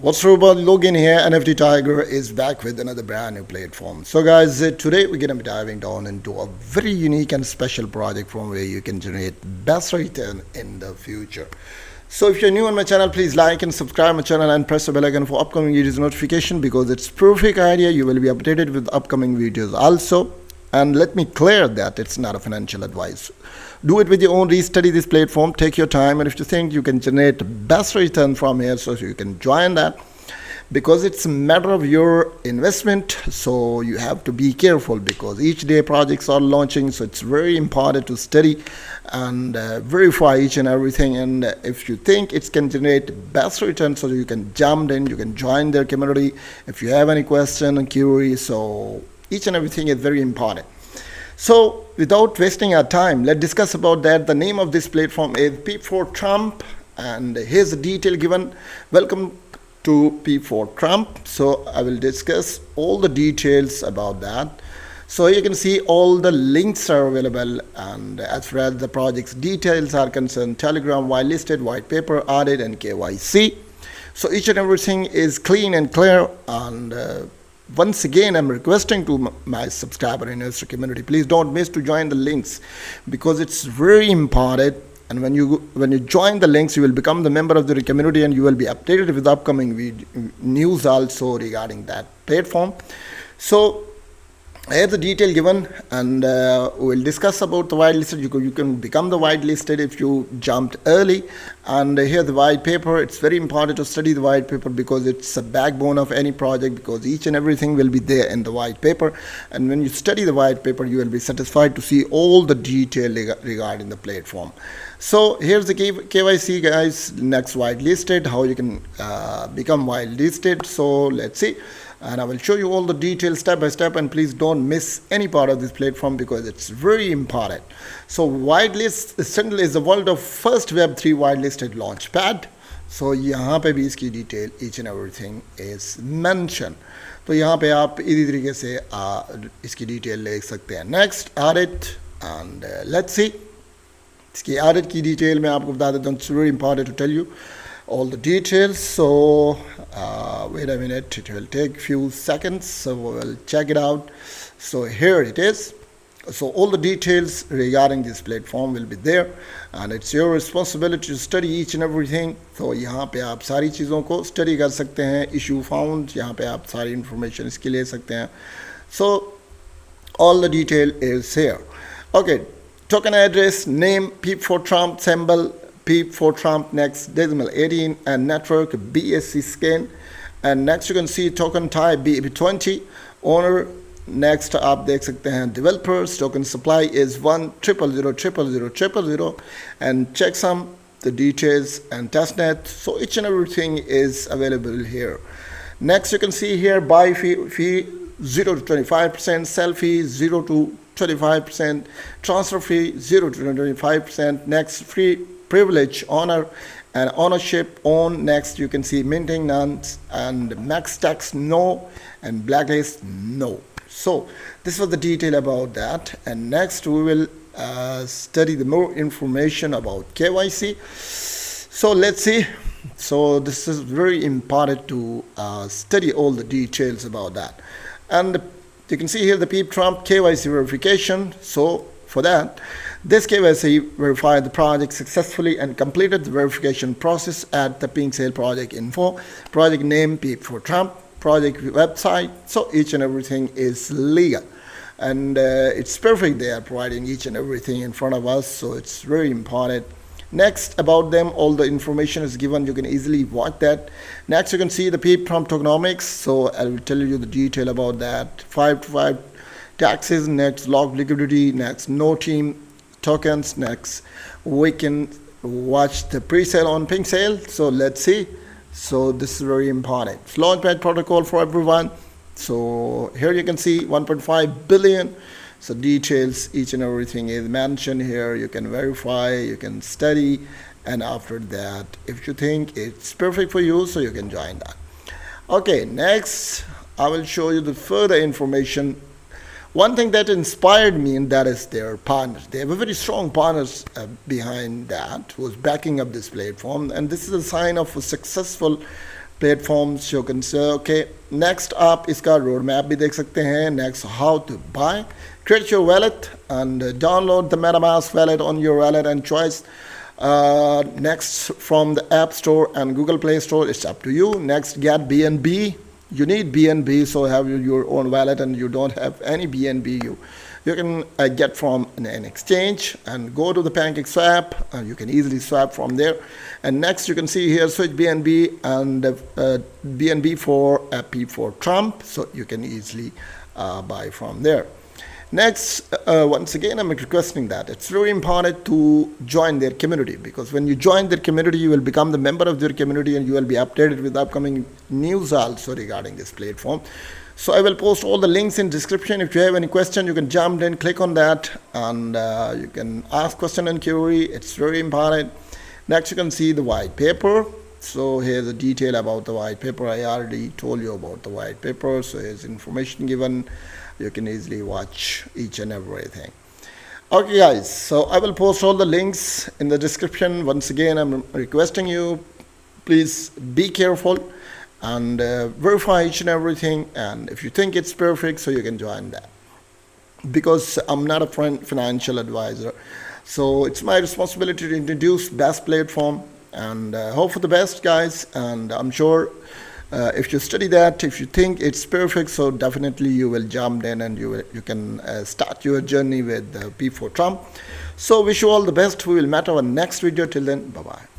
What's up, about Logan here? NFT Tiger is back with another brand new platform. So, guys, today we're gonna be diving down into a very unique and special project from where you can generate best return in the future. So, if you're new on my channel, please like and subscribe my channel and press the bell icon for upcoming videos notification because it's perfect idea. You will be updated with upcoming videos also. And let me clear that it's not a financial advice. Do it with your own, restudy this platform, take your time, and if you think you can generate best return from here, so you can join that because it's a matter of your investment. So you have to be careful because each day projects are launching, so it's very important to study and verify each and everything. And if you think it can generate best return, so you can jump in, you can join their community if you have any question and query. So each and everything is very important. So without wasting our time, let's discuss about that. The name of this platform is Peep4 Trump, and here's the detail given. Welcome to Peep4 Trump. So I will discuss all the details about that. So you can see all the links are available, and as far as the project's details are concerned, Telegram, whitelisted, white paper, audit, and KYC. So each and everything is clean and clear. And once again, I'm requesting to my subscriber investor community, please don't miss to join the links because it's very important. And when you join the links, you will become the member of the community and you will be updated with upcoming news also regarding that platform. So here's the detail given, and we'll discuss about the whitelisted. You can become the whitelisted if you jumped early. And here the white paper. It's very important to study the white paper because it's a backbone of any project, because each and everything will be there in the white paper. And when you study the white paper, you will be satisfied to see all the detail regarding the platform. So here's the KYC, guys. Next, whitelisted, how you can become whitelisted. So let's see. And I will show you all the details step by step, and please don't miss any part of this platform because it's very important. So whitelist essentially is the world of first Web3 whitelisted launchpad. So यहाँ पे भी इसकी detail each and everything is mentioned. तो यहाँ पे आप इसी तरीके से इसकी detail ले सकते हैं. Next, audit, and let's see. इसकी audit की detail मैं आपको बता देता हूँ. It's very important to tell you all the details. So wait a minute, it will take few seconds, so we'll check it out. So here it is. So all the details regarding this platform will be there, and it's your responsibility to study each and everything. So यहाँ पे आप सारी चीज़ों को study कर सकते हैं. Issue found, यहाँ पे आप सारी information इसके ले सकते हैं. So all the detail is here. Okay, token address, name, Peep4 Trump, symbol Peep4 Trump, next decimal 18, and network BSC scan. And next you can see token type BEP20, owner. Next आप देख सकते हैं developers, token supply is 100000000, and checksum, the details, and testnet. So each and everything is available here. Next you can see here buy fee 0 to 25%, sell fee 0 to 25%, transfer fee 0 to 25%. Next, free privilege owner and ownership on. Next you can see minting none, and max tax no, and blacklist no. So this was the detail about that. And next we will study the more information about KYC. So let's see. So this is very important to study all the details about that. And you can see here the Peep Trump KYC verification. So for that, this KYC verified the project successfully and completed the verification process at the Pink Sale project info. Project name Peep4 Trump, project website. So each and everything is legal, and it's perfect. They are providing each and everything in front of us, so it's very important. Next, about them, all the information is given. You can easily watch that. Next, you can see the Peep Trump Tokenomics. So I will tell you the detail about that. 5 to 5 taxes. Next, lock liquidity. Next, no team tokens. Next, we can watch the pre-sale on Pink Sale. So let's see. So this is very important. It's Launchpad protocol for everyone. So here you can see 1.5 billion. So details, each and everything is mentioned here. You can verify, you can study, and after that, if you think it's perfect for you, so you can join that. Okay, next I will show you the further information One thing that inspired me, and that is their partners. They have a very strong partners behind that, who is backing up this platform, and this is a sign of a successful platforms you can say okay. Next आप इसका road map भी देख सकते हैं। Next how to buy, create your wallet and download the MetaMask wallet on your wallet and choice. Next, from the App Store and Google Play Store, it's up to you. Next, get BNB. You need BNB, so have your own wallet and you don't have any BNB, you can get from an exchange and go to the Pancake Swap, and you can easily swap from there. And next, you can see here switch BNB and BNB for AP for Trump, so you can easily buy from there. Next, once again, I'm requesting that it's very important to join their community, because when you join their community, you will become the member of their community and you will be updated with upcoming news also regarding this platform. So I will post all the links in description. If you have any question, you can jump in, click on that, and you can ask question and query. It's very important. Next, you can see the white paper. So here's the detail about the white paper. I already told you about the white paper. So here's information given. You can easily watch each and everything. Okay guys, so I will post all the links in the description. Once again, I'm requesting you, please be careful and verify each and everything, and if you think it's perfect, so you can join that, because I'm not a financial advisor, so it's my responsibility to introduce best platform, and hope for the best, guys. And I'm sure if you study that, if you think it's perfect, so definitely you will jump in and you can start your journey with P4 Trump. So wish you all the best. We will meet our next video. Till then, bye bye.